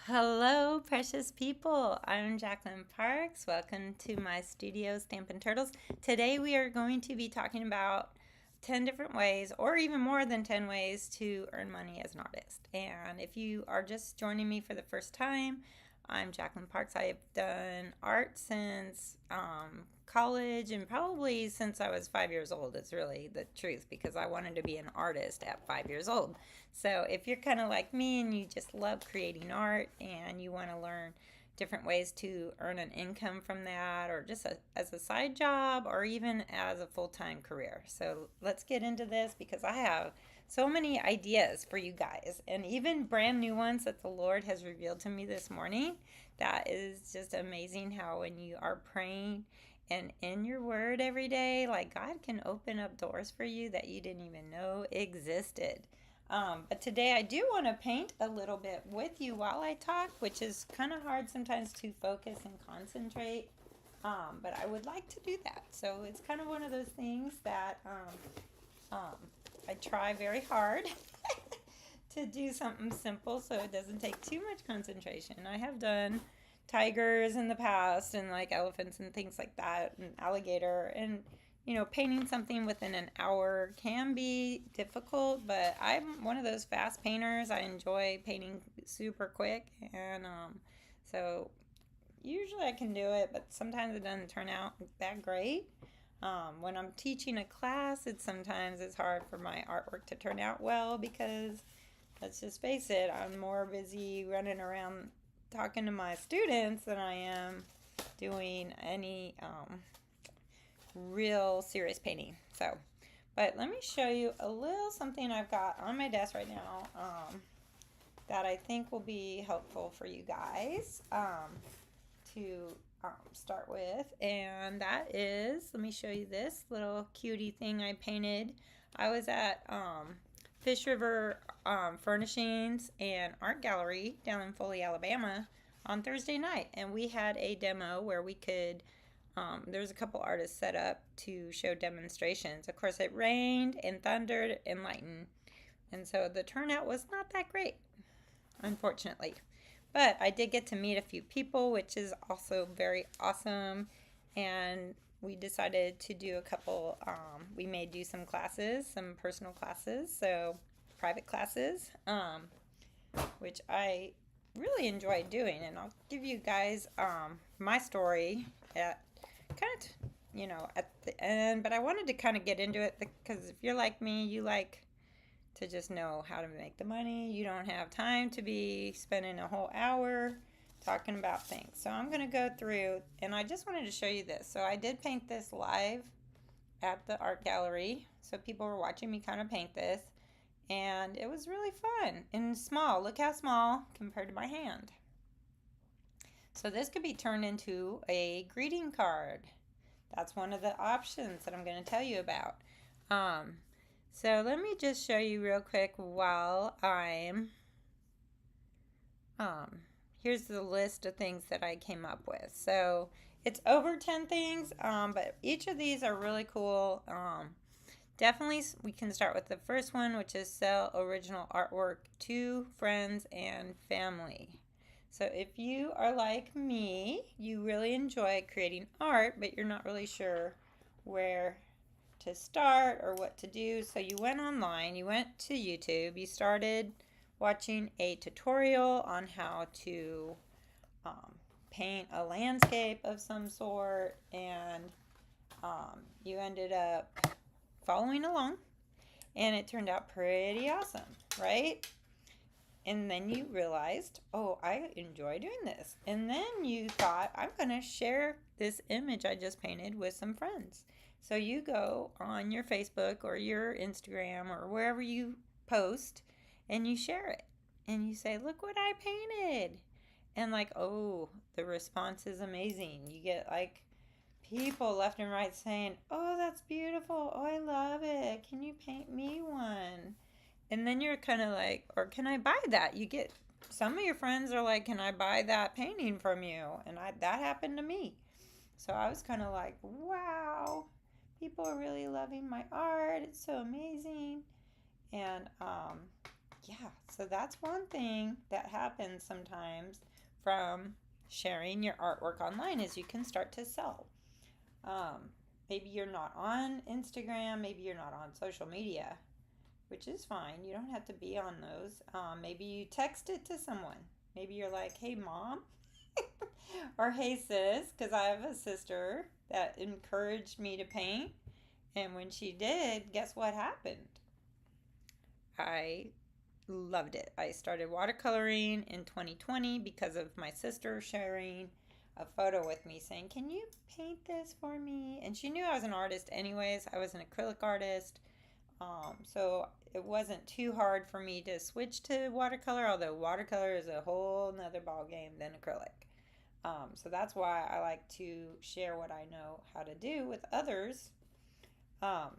Hello, precious people. I'm Jacqueline Parks. Welcome to my studio, Stampin' Turtles. Today we are going to be talking about 10 different ways, or even more than 10 ways, to earn money as an artist. And if you are just joining me for the first time, I'm Jacqueline Parks. I have done art since college and probably since I was 5 years old. It's really the truth because I wanted to be an artist at 5 years old. So if you're kind of like me and you just love creating art and you want to learn different ways to earn an income from that, or just as a side job, or even as a full-time career. So let's get into this because I have so many ideas for you guys, and even brand new ones that the Lord has revealed to me this morning. That is just amazing how when you are praying and in your word every day, like God can open up doors for you that you didn't even know existed. But today I do want to paint a little bit with you while I talk, which is kind of hard sometimes to focus and concentrate. But I would like to do that. So it's kind of one of those things that I try very hard to do something simple so it doesn't take too much concentration. I have done tigers in the past and like elephants and things like that, and alligator, and painting something within an hour can be difficult, but I'm one of those fast painters. I enjoy painting super quick, and so usually I can do it, but sometimes it doesn't turn out that great. When I'm teaching a class, it's hard for my artwork to turn out well because let's just face it, I'm more busy running around talking to my students than I am doing any real serious painting. So, but let me show you a little something I've got on my desk right now that I think will be helpful for you guys to start with. And that is, let me show you this little cutie thing I painted. I was at Fish River Furnishings and Art Gallery down in Foley, Alabama on Thursday night, and we had a demo where we could there's a couple artists set up to show demonstrations. Of course, it rained and thundered and lightened, and so the turnout was not that great, unfortunately. But I did get to meet a few people, which is also very awesome. And we decided to do a couple, we may do some classes, some personal classes, so private classes, which I really enjoyed doing. And I'll give you guys my story at kind of, at the end. But I wanted to kind of get into it because if you're like me, you like to just know how to make the money. You don't have time to be spending a whole hour talking about things. So I'm going to go through, and I just wanted to show you this. So I did paint this live at the art gallery. So people were watching me kind of paint this, and it was really fun and small. Look how small compared to my hand. So this could be turned into a greeting card. That's one of the options that I'm going to tell you about. So let me just show you real quick while I'm, here's the list of things that I came up with. So it's over 10 things, but each of these are really cool. Definitely we can start with the first one, which is sell original artwork to friends and family. So if you are like me, you really enjoy creating art, but you're not really sure where to start or what to do. So you went online, you went to YouTube, you started watching a tutorial on how to paint a landscape of some sort, and you ended up following along, and it turned out pretty awesome, right? And then you realized, oh, I enjoy doing this. And then you thought, I'm going to share this image I just painted with some friends. So you go on your Facebook or your Instagram or wherever you post, and you share it. And you say, look what I painted. And like, oh, the response is amazing. You get like people left and right saying, oh, that's beautiful. Oh, I love it. Can you paint me one? And then you're kind of like, or can I buy that? You get, some of your friends are like, can I buy that painting from you? And that happened to me. So I was kind of like, wow, people are really loving my art. It's so amazing. And yeah, so that's one thing that happens sometimes from sharing your artwork online is you can start to sell. Um, Maybe you're not on Instagram, maybe you're not on social media, which is fine. You don't have to be on those. Maybe you text it to someone. Maybe you're like, hey, mom, or hey, sis, because I have a sister that encouraged me to paint. And when she did, guess what happened? I loved it. I started watercoloring in 2020 because of my sister sharing a photo with me saying, can you paint this for me? And she knew I was an artist anyways. I was an acrylic artist. So it wasn't too hard for me to switch to watercolor, although watercolor is a whole nother ball game than acrylic. So that's why I like to share what I know how to do with others. Um,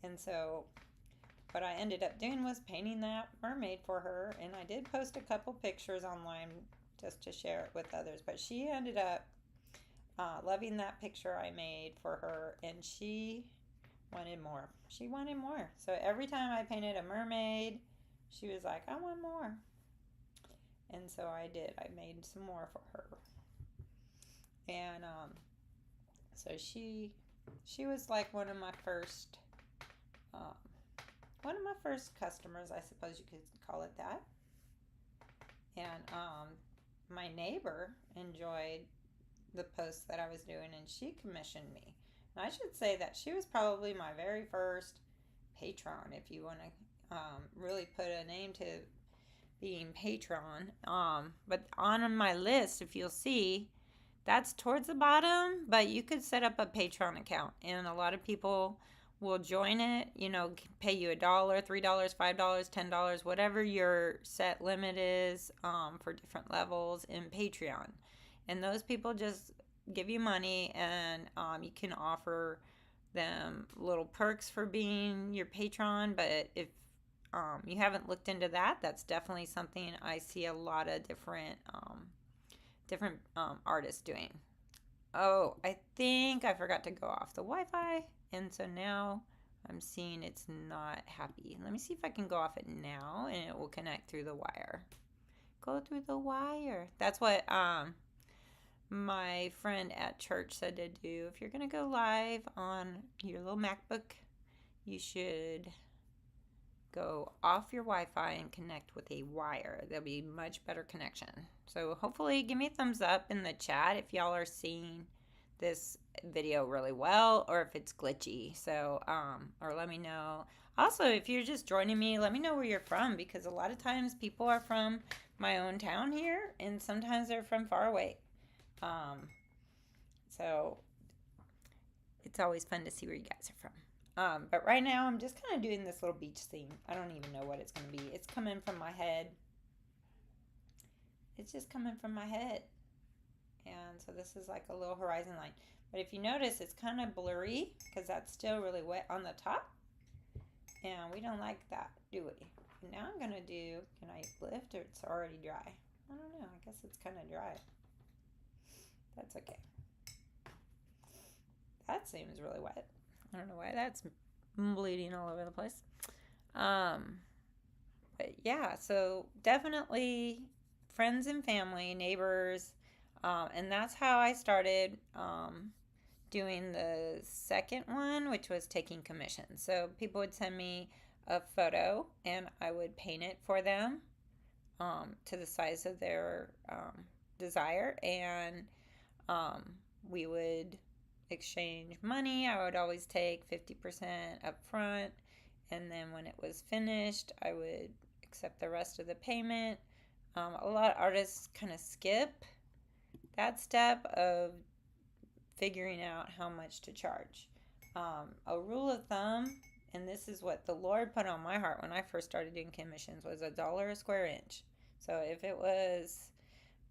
and so what I ended up doing was painting that mermaid for her, and I did post a couple pictures online just to share it with others. But she ended up loving that picture I made for her, and she wanted more. She wanted more. So every time I painted a mermaid, she was like, I want more. And so I did. I made some more for her. And so she was like um, one of my first customers, I suppose you could call it that. And my neighbor enjoyed the posts that I was doing, and she commissioned me. And I should say that she was probably my very first patron, if you want to really put a name to being patron. But on my list, if you'll see, that's towards the bottom, but you could set up a Patreon account, and a lot of people will join it, pay you $1, $3, $5, $10, whatever your set limit is for different levels in Patreon. And those people just give you money, and you can offer them little perks for being your patron. But if you haven't looked into that, that's definitely something I see a lot of different artists doing. Oh, I think I forgot to go off the Wi-Fi, and so now I'm seeing it's not happy. Let me see if I can go off it now, and it will connect through the wire. Go through the wire. That's what my friend at church said to do. If you're gonna go live on your little MacBook, you should go off your Wi-Fi and connect with a wire. There'll be much better connection. So hopefully give me a thumbs up in the chat if y'all are seeing this video really well, or if it's glitchy. So or let me know. Also, if you're just joining me, let me know where you're from, because a lot of times people are from my own town here, and sometimes they're from far away. So it's always fun to see where you guys are from. But right now I'm just kind of doing this little beach scene. I don't even know what it's going to be. It's coming from my head. It's just coming from my head. And so this is like a little horizon line. But if you notice, it's kind of blurry because that's still really wet on the top. And we don't like that, do we? Now I'm going to do, can I lift, or it's already dry? I don't know. I guess it's kind of dry. That's okay. That seems really wet. I don't know why that's bleeding all over the place. But yeah, so definitely friends and family, neighbors, and that's how I started doing the second one, which was taking commissions. So people would send me a photo, and I would paint it for them to the size of their desire, and we would exchange money. I would always take 50% up front, and then when it was finished, I would accept the rest of the payment. A lot of artists kind of skip that step of figuring out how much to charge. A rule of thumb, and this is what the Lord put on my heart when I first started doing commissions, was $1 a square inch. So if it was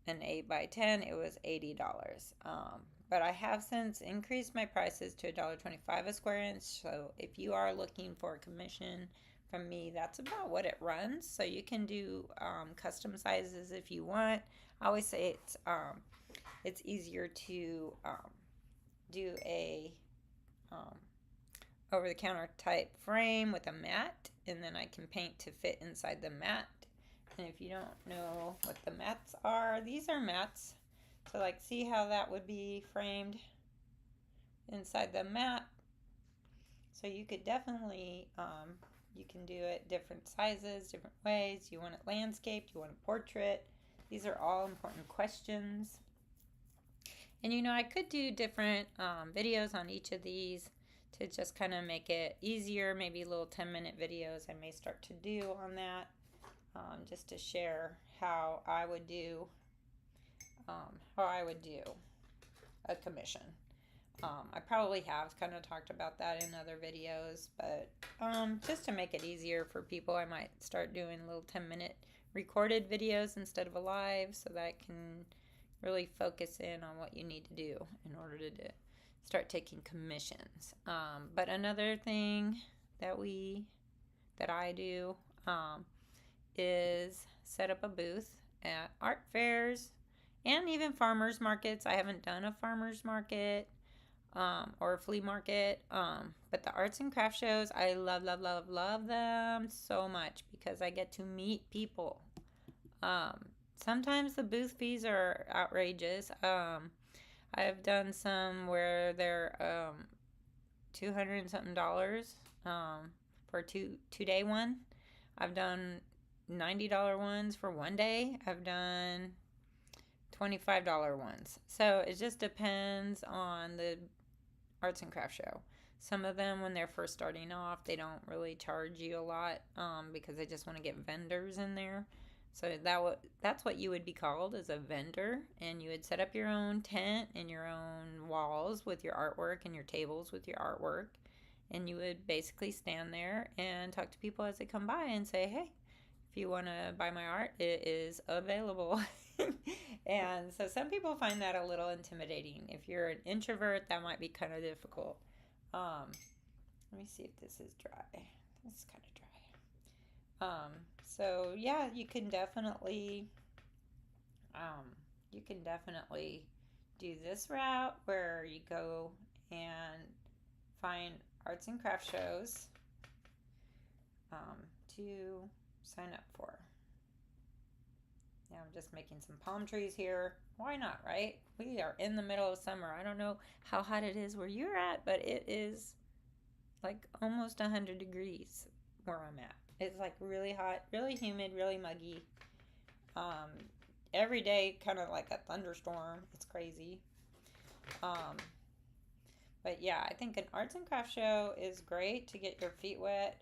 an 8x10, it was $80. But I have since increased my prices to $1.25 a square inch. So if you are looking for a commission from me, that's about what it runs. So you can do custom sizes if you want. I always say it's easier to do a over-the-counter type frame with a mat and then I can paint to fit inside the mat. And if you don't know what the mats are, these are mats. So like, see how that would be framed inside the mat? So you could definitely, you can do it different sizes, different ways. You want it landscaped, you want a portrait. These are all important questions. And you know, I could do different videos on each of these to just kind of make it easier. Maybe little 10-minute videos I may start to do on that, just to share how I would do a commission. I probably have kind of talked about that in other videos, but just to make it easier for people, I might start doing little 10-minute recorded videos instead of a live, so that I can really focus in on what you need to do in order to start taking commissions. But another thing that I do is set up a booth at art fairs and even farmers markets. I haven't done a farmers market or a flea market, but the arts and craft shows, I love them so much because I get to meet people. Sometimes the booth fees are outrageous. I've done some where they're $200 and something for a two-day one. I've done $90 ones for one day. I've done $25 ones. So it just depends on the arts and craft show. Some of them, when they're first starting off, they don't really charge you a lot because they just want to get vendors in there. So that's what you would be called, as a vendor, and you would set up your own tent and your own walls with your artwork and your tables with your artwork, and you would basically stand there and talk to people as they come by and say, hey, if you want to buy my art, it is available. And so some people find that a little intimidating. If you're an introvert, that might be kind of difficult. Let me see if this is dry. It's kind of dry. So yeah, you can definitely do this route where you go and find arts and craft shows to sign up for. Now I'm just making some palm trees here. Why not, right? We are in the middle of summer. I don't know how hot it is where you're at, but it is like almost 100 degrees where I'm at. It's like really hot, really humid, really muggy. Every day kind of like a thunderstorm. It's crazy. But yeah, I think an arts and craft show is great to get your feet wet.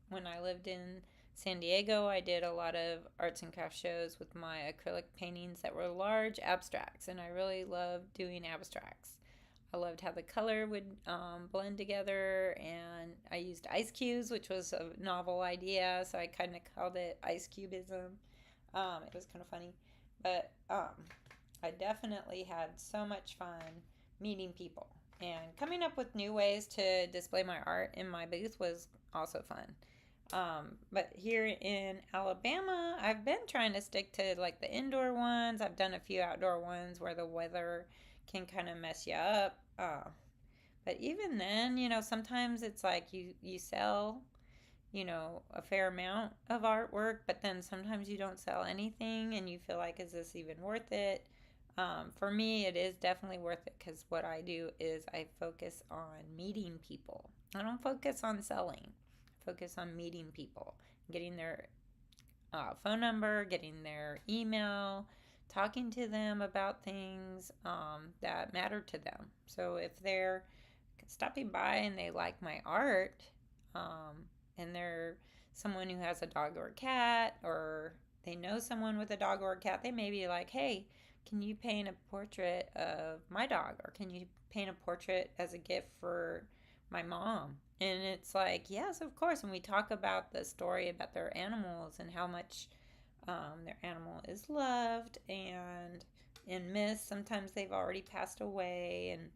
When I lived in San Diego, I did a lot of arts and craft shows with my acrylic paintings that were large abstracts, and I really loved doing abstracts. I loved how the color would blend together, and I used ice cubes, which was a novel idea, so I kind of called it ice cubism. It was kind of funny, but I definitely had so much fun meeting people, and coming up with new ways to display my art in my booth was also fun. But here in Alabama, I've been trying to stick to like the indoor ones. I've done a few outdoor ones where the weather can kind of mess you up. But even then, you know, sometimes it's like you sell, you know, a fair amount of artwork, but then sometimes you don't sell anything and you feel like, is this even worth it? For me, it is definitely worth it because what I do is I focus on meeting people. I don't focus on selling. I focus on meeting people, getting their phone number, getting their email, talking to them about things that matter to them. So if they're stopping by and they like my art, and they're someone who has a dog or a cat, or they know someone with a dog or a cat, they may be like, hey, can you paint a portrait of my dog? Or can you paint a portrait as a gift for my mom? And it's like, yes, of course. And we talk about the story about their animals and how much their animal is loved and missed. Sometimes they've already passed away. And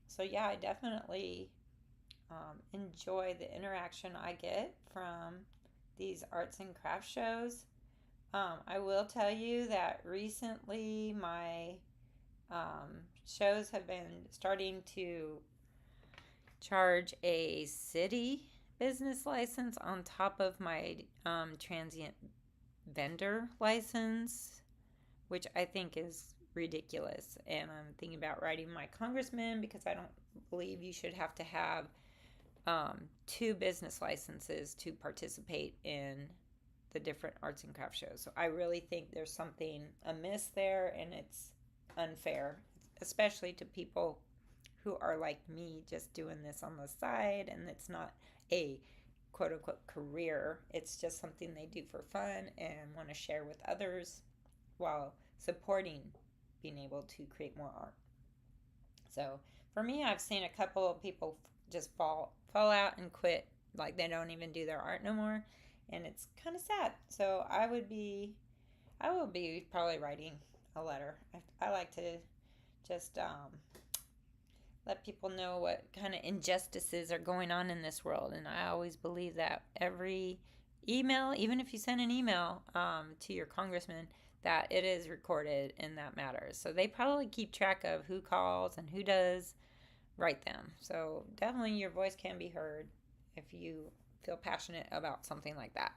so, yeah, I definitely enjoy the interaction I get from these arts and crafts shows. I will tell you that recently my shows have been starting to charge a city business license on top of my transient vendor license, which I think is ridiculous. And I'm thinking about writing my congressman because I don't believe you should have to have two business licenses to participate in the different arts and crafts shows. So I really think there's something amiss there, and it's unfair, especially to people who are like me, just doing this on the side, and it's not a quote unquote career. It's just something they do for fun and want to share with others while supporting being able to create more art. So for me, I've seen a couple of people just fall out and quit, like they don't even do their art no more, and it's kind of sad. So I will be probably writing a letter. I like to just let people know what kind of injustices are going on in this world, and I always believe that every email, even if you send an email to your congressman, that it is recorded and that matters. So they probably keep track of who calls and who does write them. So definitely your voice can be heard if you feel passionate about something like that.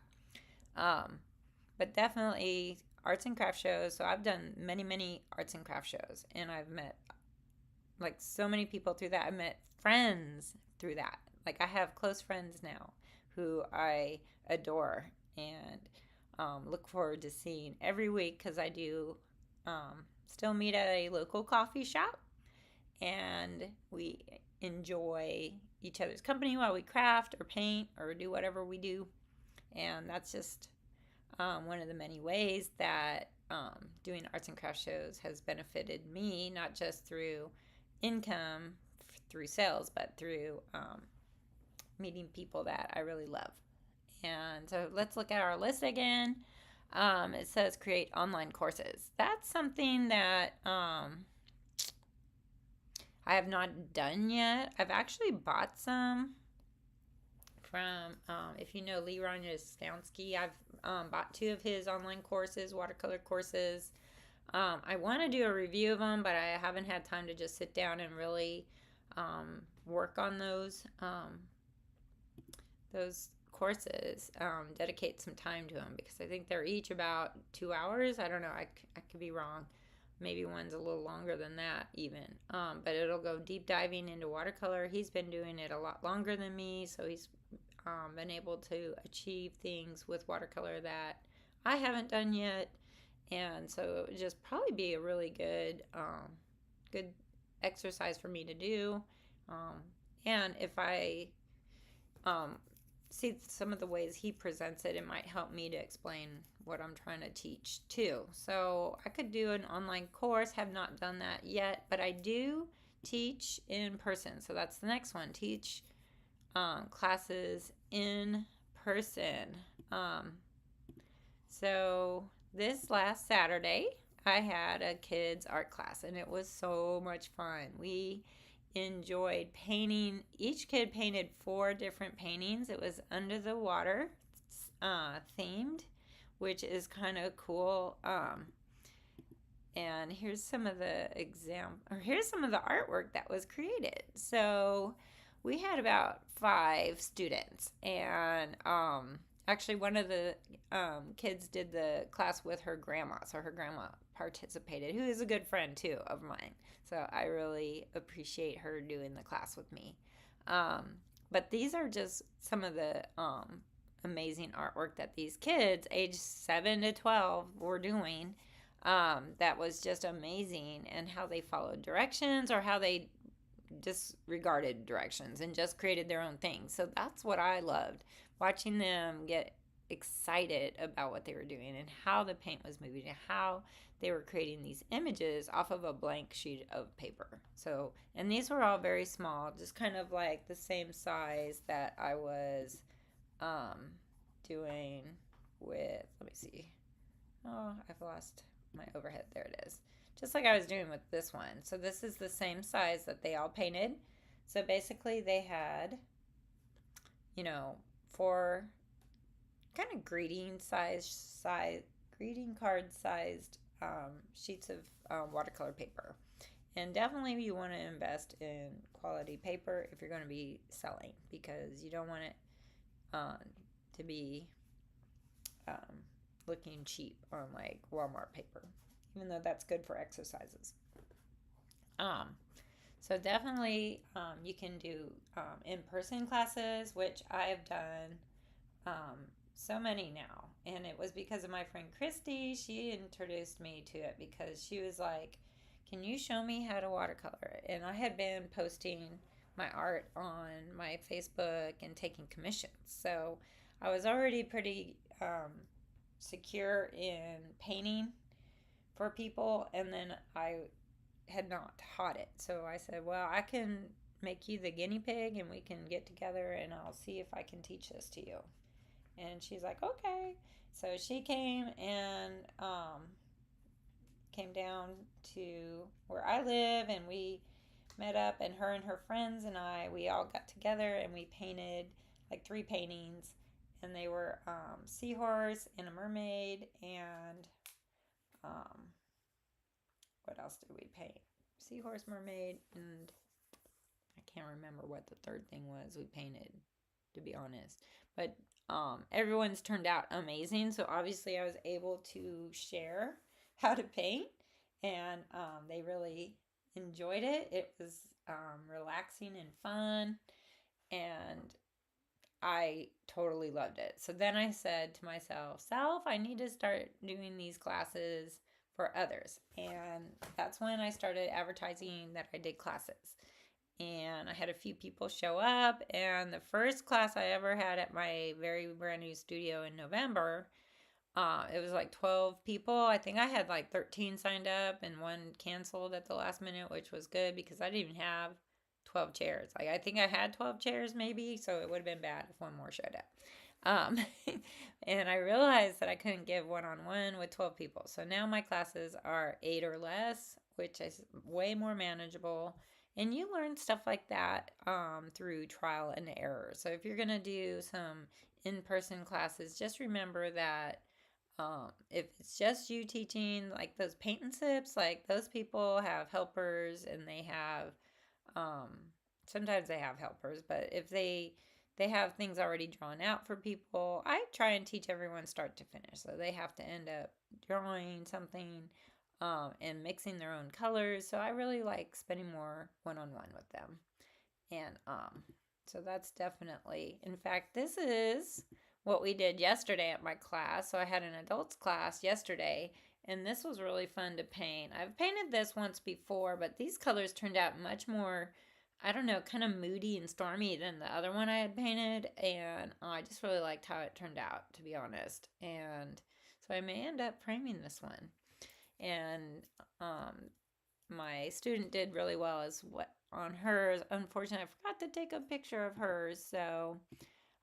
But definitely arts and craft shows. So I've done many, many arts and craft shows, and I've met like so many people through that. I've met friends through that. Like I have close friends now who I adore and look forward to seeing every week because I do still meet at a local coffee shop, and we enjoy each other's company while we craft or paint or do whatever we do. And that's just one of the many ways that doing arts and crafts shows has benefited me, not just through income through sales, but through meeting people that I really love. And so let's look at our list again. It says create online courses. That's something that I have not done yet. I've actually bought some from, if you know Lee Ronyastowski, I've bought 2 of his online courses, watercolor courses. I want to do a review of them, but I haven't had time to just sit down and really work on those courses, dedicate some time to them, because I think they're each about 2 hours. I don't know. I could be wrong. Maybe one's a little longer than that even. But it'll go deep diving into watercolor. He's been doing it a lot longer than me, so he's been able to achieve things with watercolor that I haven't done yet. And so it would just probably be a really good exercise for me to do. And if I see some of the ways he presents it, it might help me to explain what I'm trying to teach too. So I could do an online course, have not done that yet, but I do teach in person. So that's the next one, teach classes in person. So this last Saturday, I had a kids art class, and it was so much fun. We enjoyed painting. Each kid painted 4 different paintings. It was under the water themed, which is kind of cool. And here's some of the here's some of the artwork that was created. So we had about 5 students, and actually one of the kids did the class with her grandma, so her grandma participated, who is a good friend too of mine. So I really appreciate her doing the class with me. But these are just some of the amazing artwork that these kids aged 7 to 12 were doing. That was just amazing, and how they followed directions or how they disregarded directions and just created their own thing. So that's what I loved, watching them get excited about what they were doing and how the paint was moving and how they were creating these images off of a blank sheet of paper. So, and these were all very small, just kind of like the same size that I was doing with, let me see. Oh, I've lost my overhead. There it is. Just like I was doing with this one. So this is the same size that they all painted. So basically they had, 4 kind of greeting card sized sheets of watercolor paper. And definitely you want to invest in quality paper if you're going to be selling, because you don't want it uh, to be um, looking cheap on like Walmart paper, even though that's good for exercises. Um, so definitely, you can do in-person classes, which I've done um, so many now. And it was because of my friend Christy. She introduced me to it because she was like, "Can you show me how to watercolor?" And I had been posting my art on my Facebook and taking commissions. So I was already pretty secure in painting for people. And then I had not taught it. So I said, "Well, I can make you the guinea pig and we can get together and I'll see if I can teach this to you." And she's like, "Okay." So she came and came down to where I live, and we met up, and her friends and we all got together and we painted like 3 paintings. And they were seahorse and a mermaid and um, what else did we paint? Seahorse, mermaid, and I can't remember what the third thing was we painted, to be honest. But everyone's turned out amazing. So obviously, I was able to share how to paint, and they really enjoyed it. It was relaxing and fun, and I totally loved it. So then I said to myself, "Self, I need to start doing these classes for others." And that's when I started advertising that I did classes. And I had a few people show up. And the first class I ever had at my very brand new studio in November, it was like 12 people. I think I had like 13 signed up and one canceled at the last minute, which was good because I didn't even have 12 chairs. Like, I think I had 12 chairs maybe, so it would have been bad if one more showed up. Um, and I realized that I couldn't give one-on-one with 12 people. So now my classes are 8 or less, which is way more manageable. And you learn stuff like that through trial and error. So if you're going to do some in-person classes, just remember that if it's just you teaching, like those paint and sips, like those people have helpers and they have, um, sometimes they have helpers, but if they have things already drawn out for people, I try and teach everyone start to finish. So they have to end up drawing something and mixing their own colors. So I really like spending more one-on-one with them. And so that's definitely, in fact, this is what we did yesterday at my class. So I had an adults class yesterday, and this was really fun to paint. I've painted this once before, but these colors turned out much more, I don't know, kind of moody and stormy than the other one I had painted. And I just really liked how it turned out, to be honest. And so I may end up framing this one. And um, my student did really well as what on hers. Unfortunately, I forgot to take a picture of hers, so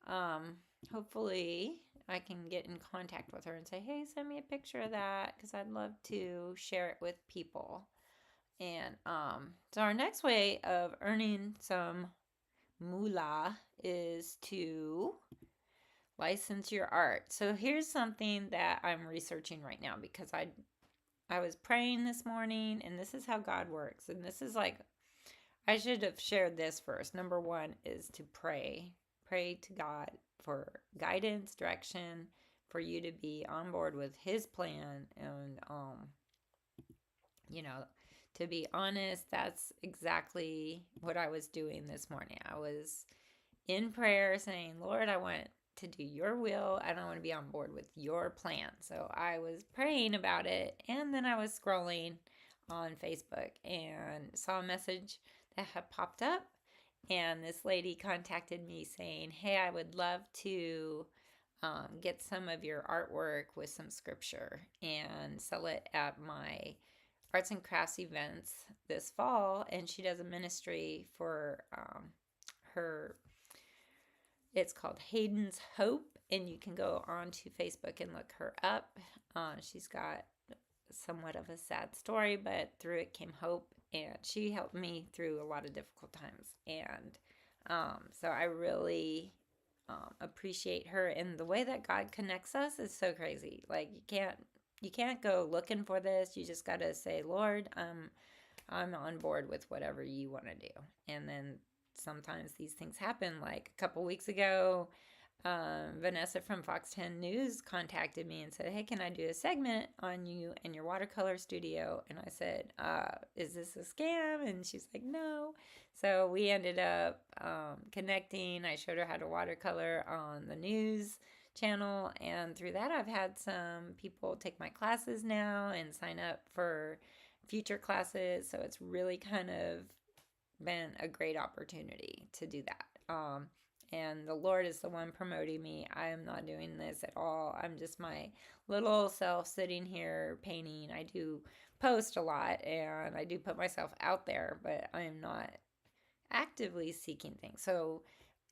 um, hopefully I can get in contact with her and say, "Hey, send me a picture of that," because I'd love to share it with people. And so our next way of earning some moolah is to license your art. So here's something that I'm researching right now because I was praying this morning, and this is how God works. And this is like, I should have shared this first. Number one is to pray. Pray to God for guidance, direction, for you to be on board with His plan. And, you know, to be honest, that's exactly what I was doing this morning. I was in prayer saying, "Lord, I want to do your will. I don't want to be on board with your plan." So I was praying about it, and then I was scrolling on Facebook and saw a message that had popped up, and this lady contacted me saying, "Hey, I would love to get some of your artwork with some scripture and sell it at my arts and crafts events this fall." And she does a ministry for her. It's called Hayden's Hope, and you can go on to Facebook and look her up. She's got somewhat of a sad story, but through it came hope, and she helped me through a lot of difficult times. And so I really appreciate her, and the way that God connects us is so crazy. Like, you can't go looking for this. You just got to say, "Lord, I'm on board with whatever you want to do." And then sometimes these things happen. Like a couple weeks ago, Vanessa from Fox 10 News contacted me and said, "Hey, can I do a segment on you and your watercolor studio?" And I said, "Is this a scam?" And she's like, "No." So we ended up connecting. I showed her how to watercolor on the news channel, and through that, I've had some people take my classes now and sign up for future classes. So it's really kind of been a great opportunity to do that. And the Lord is the one promoting me. I am not doing this at all. I'm just my little self sitting here painting. I do post a lot and I do put myself out there, but I am not actively seeking things. So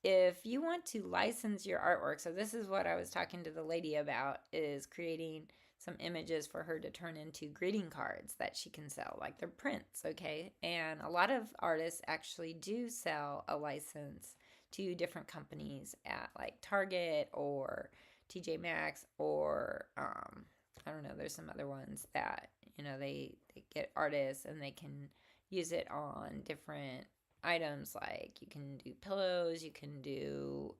if you want to license your artwork, so this is what I was talking to the lady about, is creating some images for her to turn into greeting cards that she can sell, like they're prints, okay? And a lot of artists actually do sell a license to different companies at like Target or TJ Maxx or I don't know, there's some other ones that, they get artists and they can use it on different items, like you can do pillows, you can do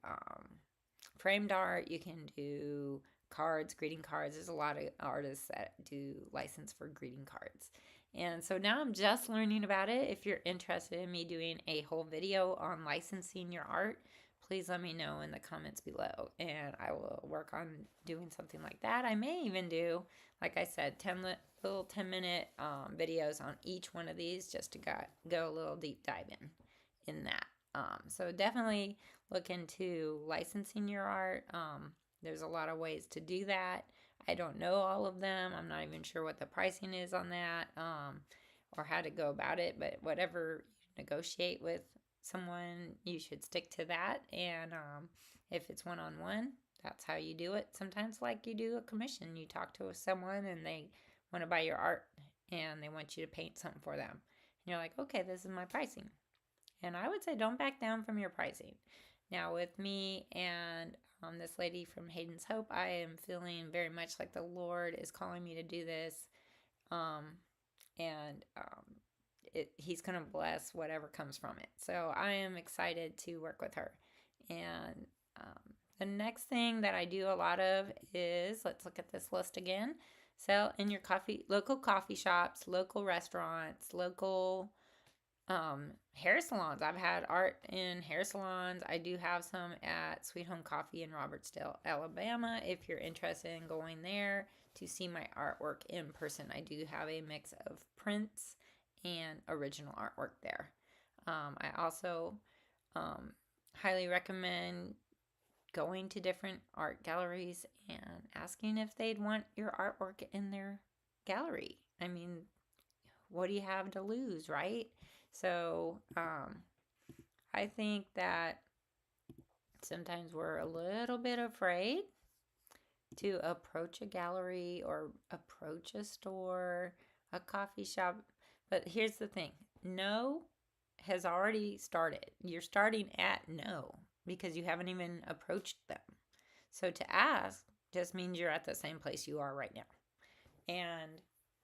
framed art, you can do cards, greeting cards. There's a lot of artists that do license for greeting cards. And so now I'm just learning about it. If you're interested in me doing a whole video on licensing your art, please let me know in the comments below and I will work on doing something like that. I may even do, like I said, 10-minute videos on each one of these just to go a little deep dive in that. So definitely look into licensing your art. There's a lot of ways to do that. I don't know all of them. I'm not even sure what the pricing is on that, or how to go about it, but whatever you negotiate with someone, you should stick to that. And if it's one-on-one, that's how you do it. Sometimes like you do a commission, you talk to someone and they want to buy your art and they want you to paint something for them. And you're like, okay, this is my pricing. And I would say don't back down from your pricing. Now with me and this lady from Hayden's Hope, I am feeling very much like the Lord is calling me to do this. And he's going to bless whatever comes from it. So I am excited to work with her. And the next thing that I do a lot of is, let's look at this list again. Sell in your local coffee shops, local restaurants, local hair salons. I've had art in hair salons. I do have some at Sweet Home Coffee in Robertsdale, Alabama. If you're interested in going there to see my artwork in person, I do have a mix of prints and original artwork there. I also highly recommend going to different art galleries and asking if they'd want your artwork in their gallery. I mean, what do you have to lose, right? So I think that sometimes we're a little bit afraid to approach a gallery or approach a store, a coffee shop. But here's the thing. No has already started. You're starting at no because you haven't even approached them. So to ask just means you're at the same place you are right now. And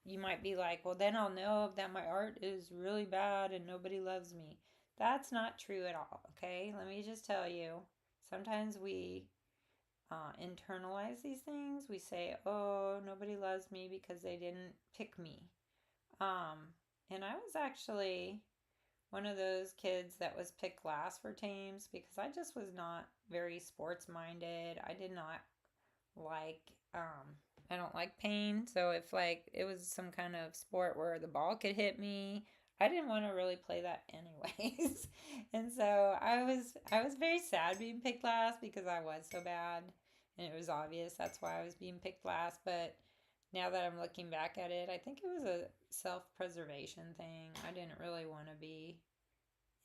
you might be like, well, then I'll know that my art is really bad and nobody loves me. That's not true at all, okay? Let me just tell you. Sometimes we internalize these things. We say, oh, nobody loves me because they didn't pick me. And I was actually one of those kids that was picked last for teams because I just was not very sports minded. I did not like, I don't like pain. So if like it was some kind of sport where the ball could hit me, I didn't want to really play that anyways. And so I was very sad being picked last because I was so bad and it was obvious that's why I was being picked last. But now that I'm looking back at it, I think it was a self-preservation thing. I didn't really want to be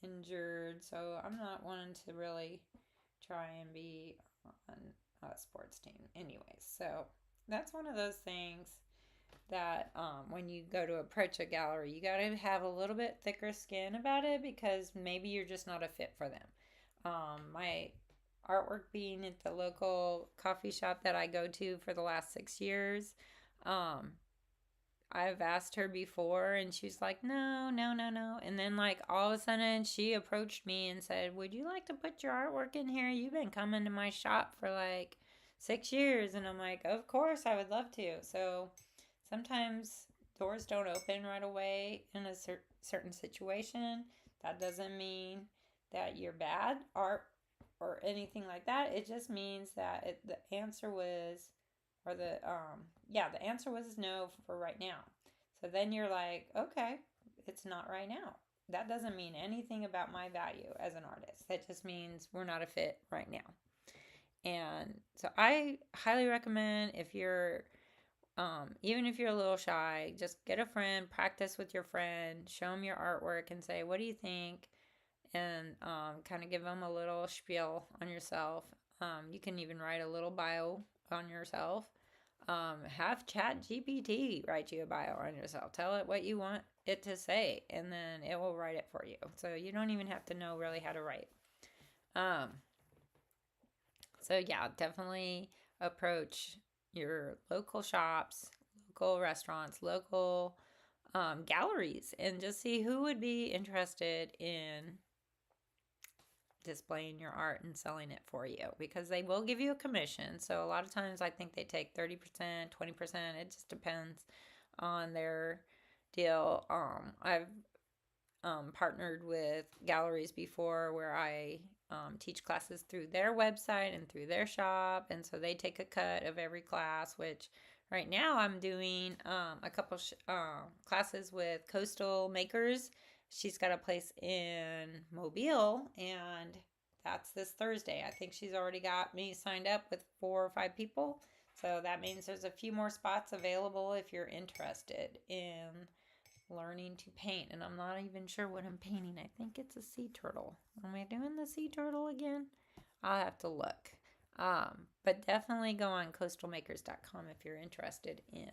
injured, so I'm not wanting to really try and be on a sports team anyways. So that's one of those things that when you go to approach a gallery, you got to have a little bit thicker skin about it because maybe you're just not a fit for them. My artwork being at the local coffee shop that I go to for the last 6 years, I've asked her before and she's like, no, no, no, no. And then, like, all of a sudden, she approached me and said, would you like to put your artwork in here? You've been coming to my shop for like 6 years. And I'm like, of course, I would love to. So sometimes doors don't open right away in a certain situation. That doesn't mean that you're bad or anything like that. It just means that the answer was, or the answer was no for right now. So then you're like, okay, it's not right now. That doesn't mean anything about my value as an artist. That just means we're not a fit right now. And so I highly recommend, if you're even if you're a little shy, just get a friend, practice with your friend, show them your artwork, and say, what do you think? And kind of give them a little spiel on yourself. You can even write a little bio on yourself. Have ChatGPT write you a bio on yourself. Tell it what you want it to say, and then it will write it for you. So you don't even have to know really how to write. Um, so yeah, definitely approach your local shops, local restaurants, local galleries, and just see who would be interested in displaying your art and selling it for you, because they will give you a commission. So a lot of times I think they take 30%, 20%. It just depends on their deal. I've partnered with galleries before where I teach classes through their website and through their shop, and so they take a cut of every class, which right now I'm doing a couple classes with Coastal Makers. She's got a place in Mobile, and that's this Thursday. I think she's already got me signed up with 4 or 5 people. So that means there's a few more spots available if you're interested in learning to paint. And I'm not even sure what I'm painting. I think it's a sea turtle. Am I doing the sea turtle again? I'll have to look. But definitely go on coastalmakers.com if you're interested in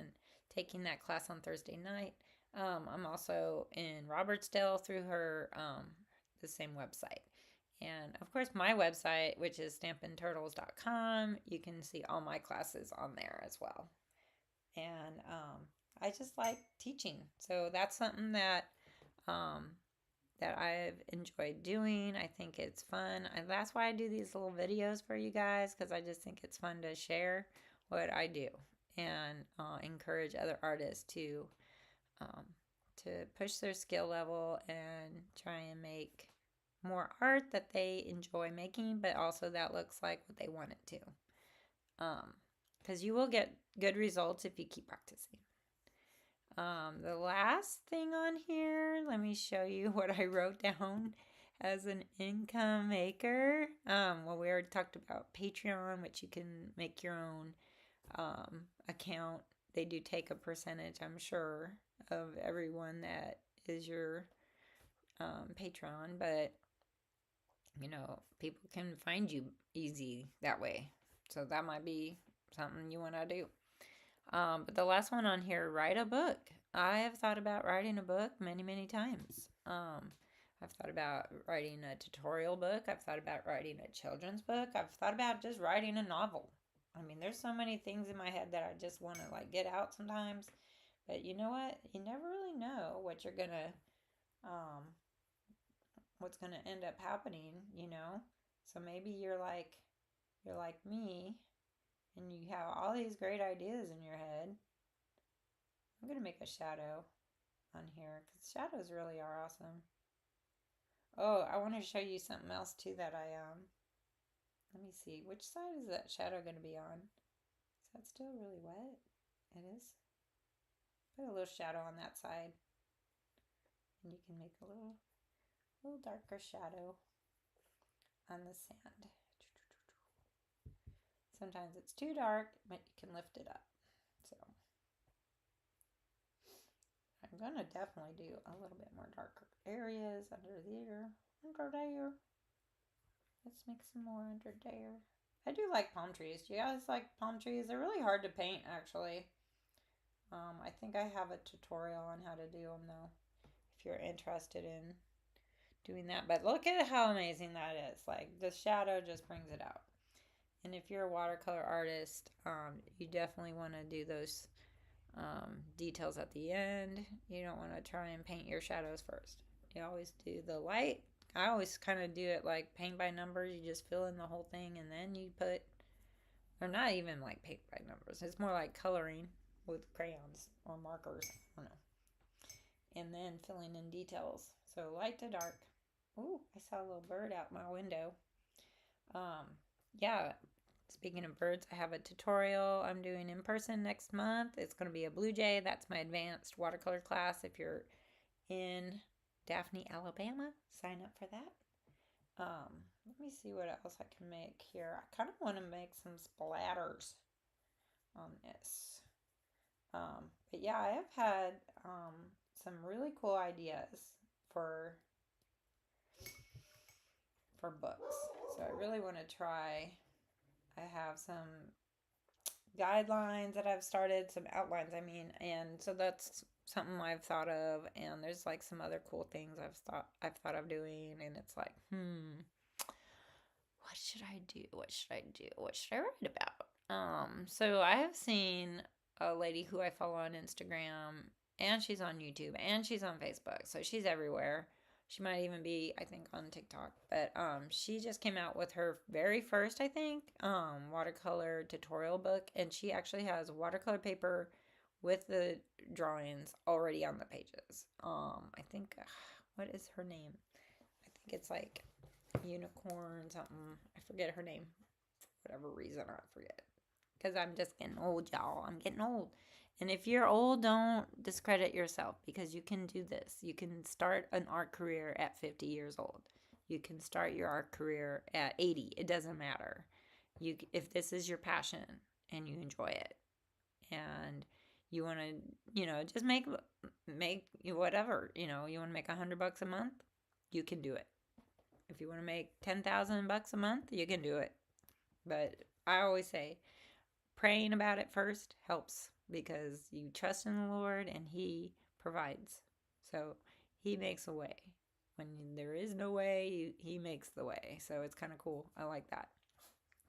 taking that class on Thursday night. I'm also in Robertsdale through her the same website. And of course, my website, which is stampinturtles.com, you can see all my classes on there as well. And I just like teaching, so that's something that that I've enjoyed doing. I think it's fun. That's why I do these little videos for you guys, because I just think it's fun to share what I do and encourage other artists um, to push their skill level and try and make more art that they enjoy making, but also that looks like what they want it to. Because you will get good results if you keep practicing. The last thing on here, let me show you what I wrote down as an income maker. Well, we already talked about Patreon, which you can make your own account. They do take a percentage, I'm sure, of everyone that is your Patreon, but people can find you easy that way. So that might be something you want to do. But the last one on here, write a book. I have thought about writing a book many, many times. I've thought about writing a tutorial book. I've thought about writing a children's book. I've thought about just writing a novel. I mean, there's so many things in my head that I just want to like get out sometimes. But you know what? You never really know what you're gonna, what's gonna end up happening. So maybe you're like me, and you have all these great ideas in your head. I'm going to make a shadow on here because shadows really are awesome. Oh, I want to show you something else too that let me see. Which side is that shadow going to be on? Is that still really wet? It is. Put a little shadow on that side. And you can make a little darker shadow on the sand. Sometimes it's too dark, but you can lift it up. So I'm going to definitely do a little bit more darker areas under there. Let's make some more under there. I do like palm trees. Do you guys like palm trees? They're really hard to paint, actually. I think I have a tutorial on how to do them, though, if you're interested in doing that. But look at how amazing that is. Like, the shadow just brings it out. And if you're a watercolor artist, you definitely want to do those details at the end. You don't want to try and paint your shadows first. You always do the light. I always kind of do it like paint by numbers. You just fill in the whole thing and then you put, or not even like paint by numbers. It's more like coloring with crayons or markers. I don't know. And then filling in details. So light to dark. Ooh, I saw a little bird out my window. Um, yeah, speaking of birds, I have a tutorial I'm doing in person next month. It's going to be a blue jay. That's my advanced watercolor class. If you're in Daphne, Alabama, sign up for that. Let me see what else I can make here. I kind of want to make some splatters on this. But yeah, I have had some really cool ideas for books. So I really want to try. I have some guidelines that I've started, some outlines, I mean, and so that's something I've thought of, and there's like some other cool things I've thought of doing, and it's like, what should I do? What should I do? What should I write about? So I have seen a lady who I follow on Instagram, and she's on YouTube, and she's on Facebook, so she's everywhere. She might even be, I think, on TikTok. But she just came out with her very first, I think, watercolor tutorial book. And she actually has watercolor paper with the drawings already on the pages. I think, what is her name? I think it's like Unicorn something. I forget her name. For whatever reason, I forget. Because I'm just getting old, y'all. I'm getting old. And if you're old, don't discredit yourself because you can do this. You can start an art career at 50 years old. You can start your art career at 80. It doesn't matter. If this is your passion and you enjoy it and you want to, just make whatever, you want to make $100 a month, you can do it. If you want to make 10,000 bucks a month, you can do it. But I always say praying about it first helps because you trust in the Lord and He provides. So He makes a way. When there is no way, He makes the way. So it's kind of cool. I like that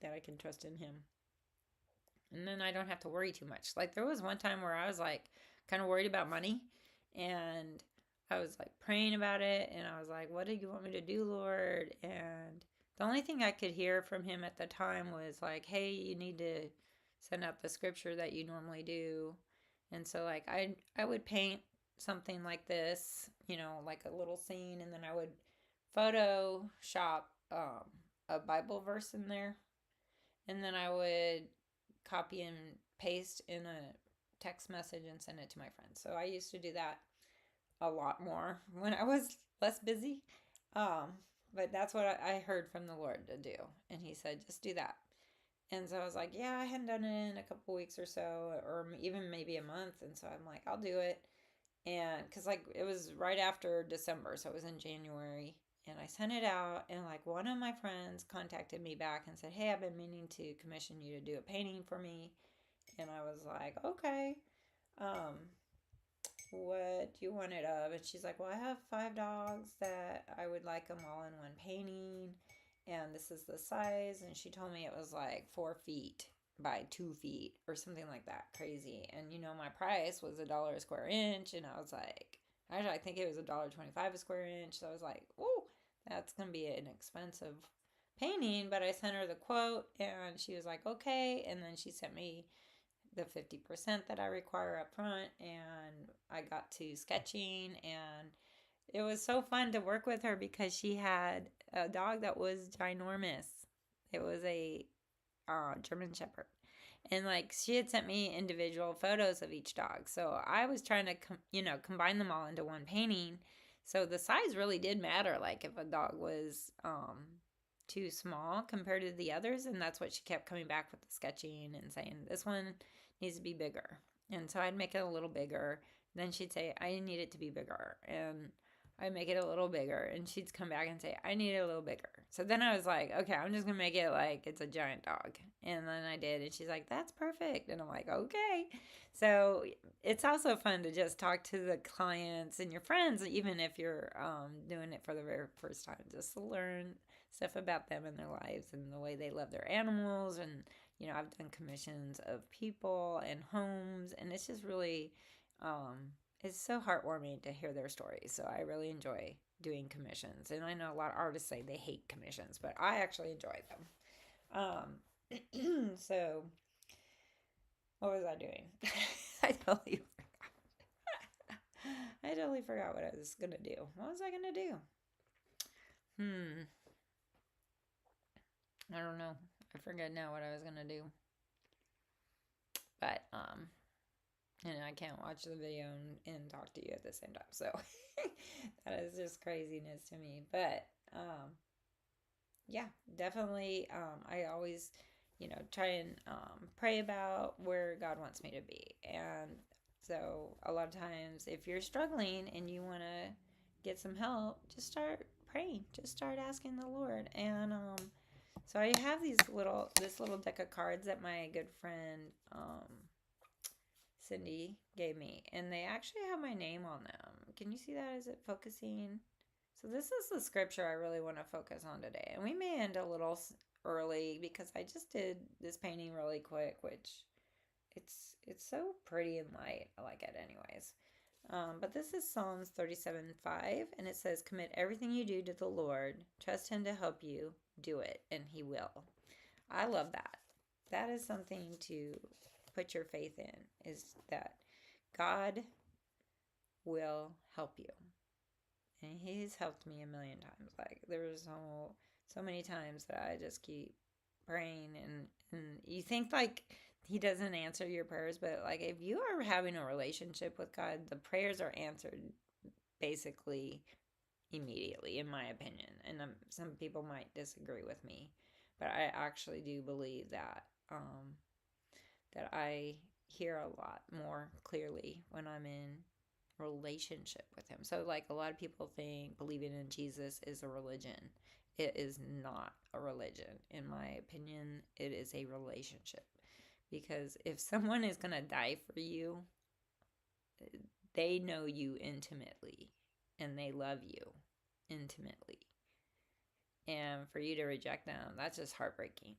I can trust in Him. And then I don't have to worry too much. Like there was one time where I was like kind of worried about money and I was like praying about it and I was like, what do you want me to do, Lord? And the only thing I could hear from Him at the time was like, hey, you need to send up the scripture that you normally do. And so like I would paint something like this, like a little scene, and then I would Photoshop a Bible verse in there. And then I would copy and paste in a text message and send it to my friends. So I used to do that a lot more when I was less busy. But that's what I heard from the Lord to do. And He said, just do that. And so I was like, yeah, I hadn't done it in a couple weeks or so, or even maybe a month. And so I'm like, I'll do it. And because like it was right after December, so it was in January. And I sent it out, and like one of my friends contacted me back and said, hey, I've been meaning to commission you to do a painting for me. And I was like, okay, what do you want it of? And she's like, well, I have 5 dogs that I would like them all in one painting. And this is the size. And she told me it was like 4 feet by 2 feet or something like that. Crazy. And my price was $1 a square inch. And I was like, actually, I think it was $1.25 a square inch. So I was like, oh, that's going to be an expensive painting. But I sent her the quote and she was like, okay. And then she sent me the 50% that I require up front, and I got to sketching, and it was so fun to work with her because she had a dog that was ginormous. It was a German Shepherd, and like she had sent me individual photos of each dog, so I was trying to combine them all into one painting. So the size really did matter. Like if a dog was too small compared to the others, and that's what she kept coming back with the sketching and saying this one needs to be bigger. And so I'd make it a little bigger. Then she'd say I need it to be bigger, and I'd make it a little bigger, and she'd come back and say I need it a little bigger. So then I was like, okay, I'm just gonna make it like it's a giant dog. And then I did, and she's like, that's perfect. And I'm like, okay. So it's also fun to just talk to the clients and your friends, even if you're doing it for the very first time, just to learn stuff about them and their lives and the way they love their animals. And I've done commissions of people and homes times, and it's just really, it's so heartwarming to hear their stories. So I really enjoy doing commissions, and I know a lot of artists say they hate commissions, but I actually enjoy them. So what was I doing? I totally I totally forgot what I was gonna do. What was I gonna do? Hmm. I don't know. I forget now what I was gonna do. But and I can't watch the video and talk to you at the same time. So that is just craziness to me. But yeah, definitely. I always, try and pray about where God wants me to be. And so a lot of times, if you're struggling and you want to get some help, just start praying. Just start asking the Lord. And so I have this little deck of cards that my good friend Cindy gave me, and they actually have my name on them. Can you see that? Is it focusing? So this is the scripture I really want to focus on today. And we may end a little early because I just did this painting really quick, which it's so pretty and light. I like it anyways. But this is Psalms 37:5, and it says, "Commit everything you do to the Lord. Trust Him to help you. Do it, and He will." I love that. That is something to put your faith in, is that God will help you. And He's helped me a million times. Like there's so many times that I just keep praying, and you think like He doesn't answer your prayers, but like if you are having a relationship with God, the prayers are answered basically immediately, in my opinion. And some people might disagree with me, but I actually do believe that I hear a lot more clearly when I'm in relationship with Him. So like a lot of people think believing in Jesus is a religion. It is not a religion. In my opinion, it is a relationship. Because if someone is going to die for you, they know you intimately and they love you intimately. And for you to reject them, that's just heartbreaking.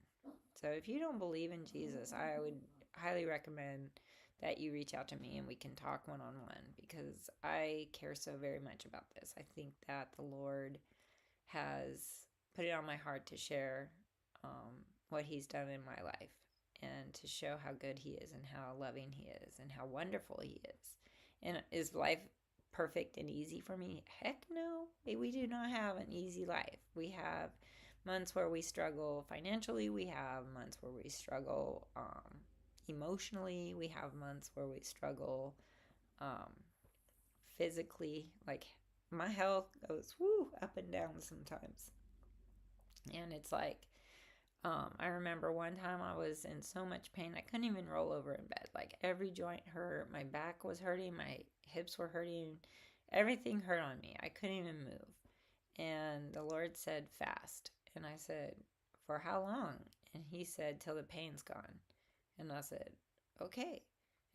So if you don't believe in Jesus, I would highly recommend that you reach out to me and we can talk one on one, because I care so very much about this. I think that the Lord has put it on my heart to share what He's done in my life, and to show how good He is and how loving He is and how wonderful He is. And is life perfect and easy for me? Heck no. We do not have an easy life. We have months where we struggle financially. We have months where we struggle emotionally. We have months where we struggle um, physically. Like my health goes up and down sometimes. And it's like, I remember one time I was in so much pain I couldn't even roll over in bed. Like every joint hurt, my back was hurting, my hips were hurting, everything hurt on me. I couldn't even move. And the Lord said, "Fast." And I said, "For how long?" And He said, "Till the pain's gone." And I said, "Okay."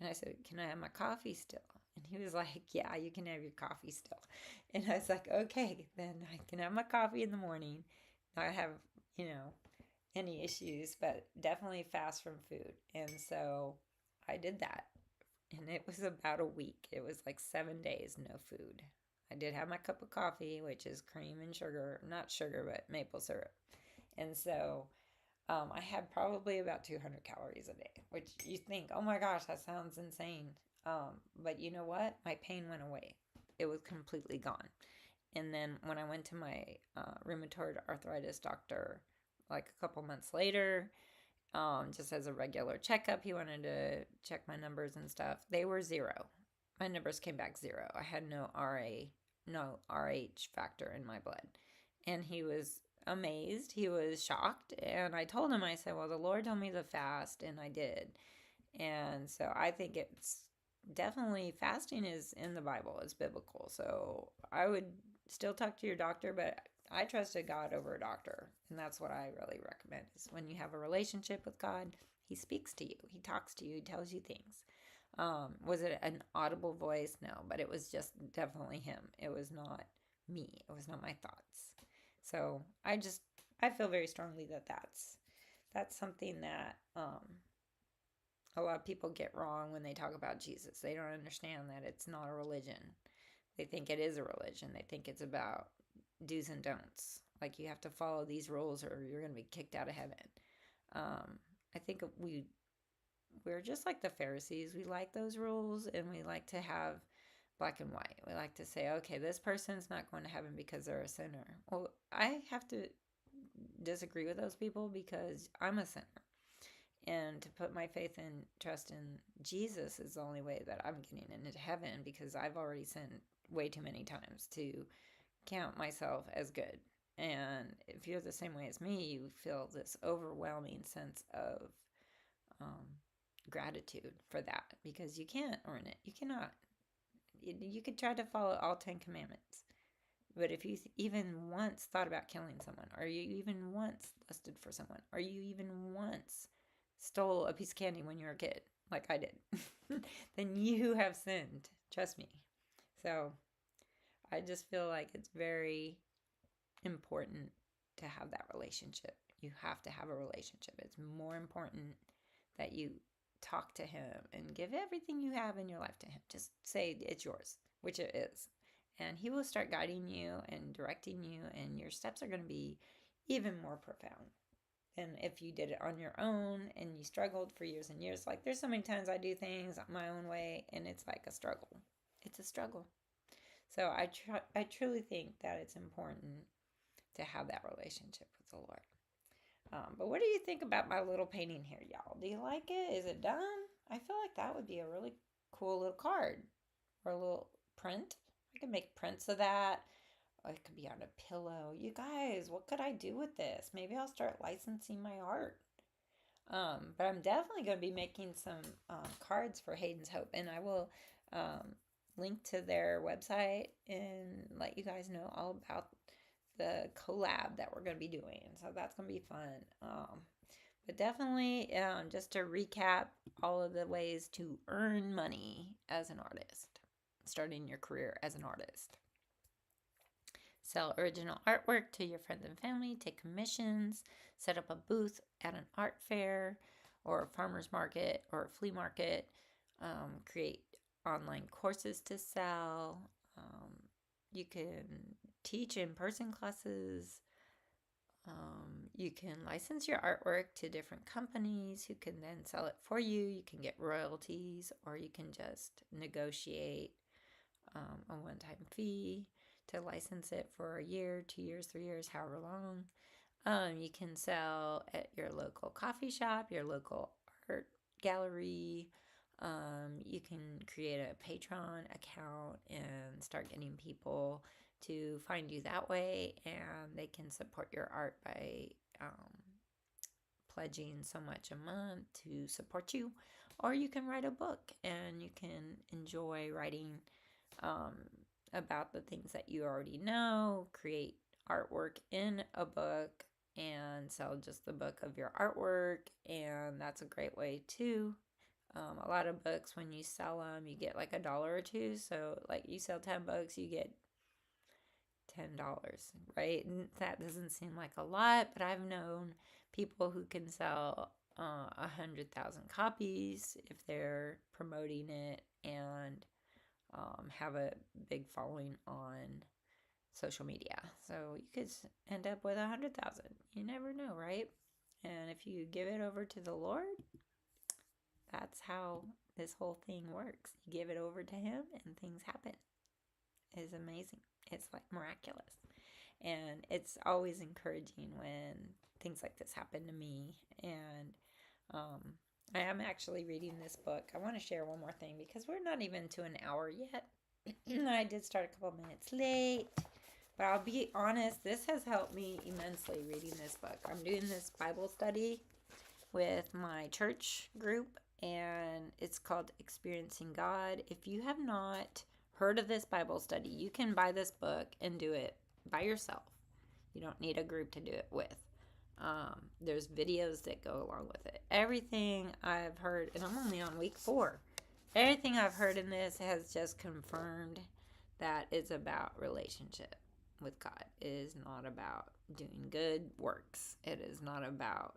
And I said, "Can I have my coffee still?" And He was like, "Yeah, you can have your coffee still." And I was like, "Okay, then I can have my coffee in the morning. I have, you know, any issues, but definitely fast from food." And so I did that. And it was about a week. It was like 7 days, no food. I did have my cup of coffee, which is cream and sugar, not sugar, but maple syrup. And so I had probably about 200 calories a day, which you think, oh my gosh, that sounds insane. But you know what? My pain went away. It was completely gone. And then when I went to my rheumatoid arthritis doctor, like a couple months later, just as a regular checkup, he wanted to check my numbers and stuff. They were zero. My numbers came back zero. I had no RH factor in my blood. And he was amazed. He was shocked. And I told him, I said, well, the Lord told me to fast, and I did. And so I think it's definitely, fasting is in the Bible, it's biblical. So I would still talk to your doctor, but I trusted God over a doctor. And that's what I really recommend, is when you have a relationship with God, He speaks to you, He talks to you, He tells you things. Was it an audible voice? No, but it was just definitely Him. It was not me. It was not my thoughts. So I feel very strongly that that's something that a lot of people get wrong when they talk about Jesus. They don't understand that it's not a religion. They think it is a religion. They think it's about do's and don'ts. Like you have to follow these rules or you're going to be kicked out of heaven. I think we're just like the Pharisees. We like those rules and we like to have black and white. We like to say, okay, this person's not going to heaven because they're a sinner. Well, I have to disagree with those people because I'm a sinner. And to put my faith and trust in Jesus is the only way that I'm getting into heaven because I've already sinned way too many times to count myself as good. And if you're the same way as me, you feel this overwhelming sense of um, gratitude for that because you can't earn it. You cannot. You could try to follow all 10 commandments. But if you even once thought about killing someone, or you even once lusted for someone, or you even once stole a piece of candy when you were a kid, like I did, then you have sinned. Trust me. So I just feel like it's very important to have that relationship. You have to have a relationship. It's more important that you talk to him and give everything you have in your life to him. Just say it's yours, which it is. And he will start guiding you and directing you, and your steps are going to be even more profound than if you did it on your own and you struggled for years and years. Like there's so many times I do things my own way and it's like a struggle. It's a struggle. So I truly think that it's important to have that relationship with the Lord. But what do you think about my little painting here, y'all? Do you like it? Is it done? I feel like that would be a really cool little card or a little print. I could make prints of that. Or it could be on a pillow. You guys, what could I do with this? Maybe I'll start licensing my art. But I'm definitely going to be making some cards for Hayden's Hope, and I will link to their website and let you guys know all about the collab that we're going to be doing. So that's going to be fun. But definitely, just to recap all of the ways to earn money as an artist, starting your career as an artist. Sell original artwork to your friends and family, take commissions, set up a booth at an art fair or a farmer's market or a flea market, create online courses to sell. You can teach in-person classes. You can license your artwork to different companies who can then sell it for you. You can get royalties, or you can just negotiate a one-time fee to license it for a year, 2 years, 3 years, however long. You can sell at your local coffee shop, your local art gallery. You can create a Patreon account and start getting people to find you that way, and they can support your art by pledging so much a month to support you. Or you can write a book and you can enjoy writing about the things that you already know, create artwork in a book and sell just the book of your artwork, and that's a great way too. A lot of books, when you sell them, you get like $1 or $2. So like you sell 10 books, you get $10, right? And that doesn't seem like a lot, but I've known people who can sell 100,000 copies if they're promoting it and have a big following on social media. So you could end up with 100,000. You never know, right? And if you give it over to the Lord, that's how this whole thing works. You give it over to him and things happen. It's amazing. It's like miraculous. And it's always encouraging when things like this happen to me. And I am actually reading this book. I want to share one more thing because we're not even to an hour yet. I did start a couple minutes late. But I'll be honest, this has helped me immensely reading this book. I'm doing this Bible study with my church group, and it's called Experiencing God. If you have not heard of this Bible study, you can buy this book and do it by yourself. You don't need a group to do it with. There's videos that go along with it. Everything I've heard, and I'm only on week 4, everything I've heard in this has just confirmed that it's about relationship with God. It is not about doing good works. It is not about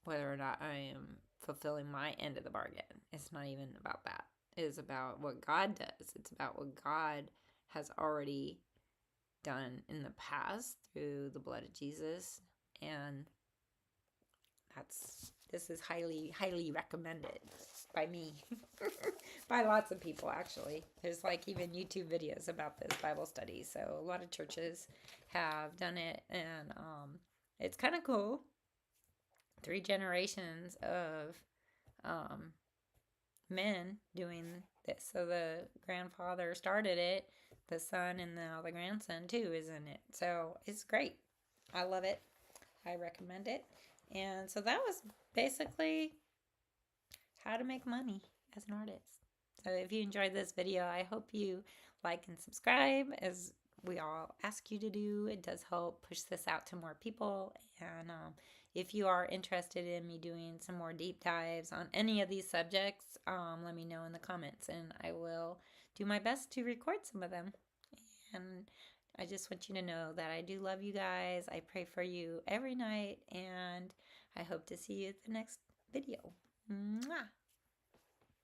whether or not I am fulfilling my end of the bargain. It's not even about that. It is about what God does. It's about what God has already done in the past through the blood of Jesus. And this is highly recommended by me. By lots of people, actually. There's like even YouTube videos about this Bible study. So a lot of churches have done it, and it's kind of cool. 3 generations of men doing this. So the grandfather started it, the son, and now the grandson too is in it. So it's great. I love it. I recommend it. And so that was basically how to make money as an artist. So if you enjoyed this video, I hope you like and subscribe, as we all ask you to do. It does help push this out to more people. And if you are interested in me doing some more deep dives on any of these subjects, let me know in the comments, and I will do my best to record some of them. And I just want you to know that I do love you guys. I pray for you every night, and I hope to see you at the next video. Mwah!